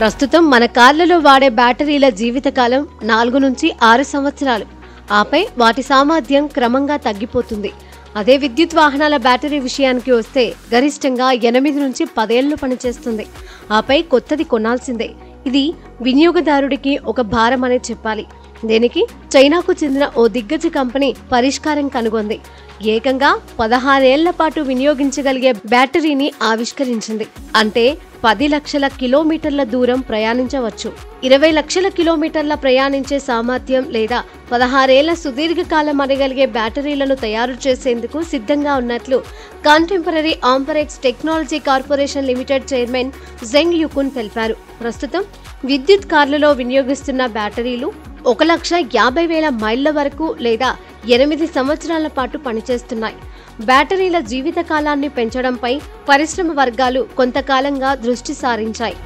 ప్రస్తుతం మన కార్లలో వాడే బ్యాటరీల జీవితకాలం 4 నుంచి 6 సంవత్సరాలు. ఆపై వాటి సామర్థ్యం క్రమంగా తగ్గిపోతుంది. అదే విద్యుత్ వాహనాల బ్యాటరీ విషయానికి వస్తే గరిష్టంగా 8 నుంచి 10 ఏళ్లు పనిచేస్తుంది. ఆపై కొత్తది కొనాల్సిందే. ఇది వినియోగదారుడికి ఒక భారం అనే చెప్పాలి. దీనికి చైనాకు చెందిన ఓ దిగ్గజ కంపెనీ పరిష్కారం కనుగొంది. ఏకంగా 16 ఏళ్ల పాటు వినియోగించగలిగే బ్యాటరీని ఆవిష్కరించింది. అంటే 10 లక్షల కిలోమీటర్ల దూరం ప్రయాణించవచ్చు. 20 లక్షల కిలోమీటర్ల ప్రయాణించే సామర్థ్యం లేదా 16 ఏళ్ల సుదీర్ఘకాలం అనగలిగే బ్యాటరీలను తయారు చేసేందుకు సిద్ధంగా ఉన్నట్లు contemporary Amperex technology corporation limited chairman Zeng Yuqun తెలిపారు. ప్రస్తుతం విద్యుత్ కార్లలో వినియోగిస్తున్న బ్యాటరీలు 1,50,000 మైళ్ల వరకు లేదా 8 సంవత్సరాల పాటు పనిచేస్తున్నాయి. బ్యాటరీల జీవితకాలాన్ని పెంచడంపై పరిశ్రమ వర్గాలు కొంతకాలంగా దృష్టి సారించాయి.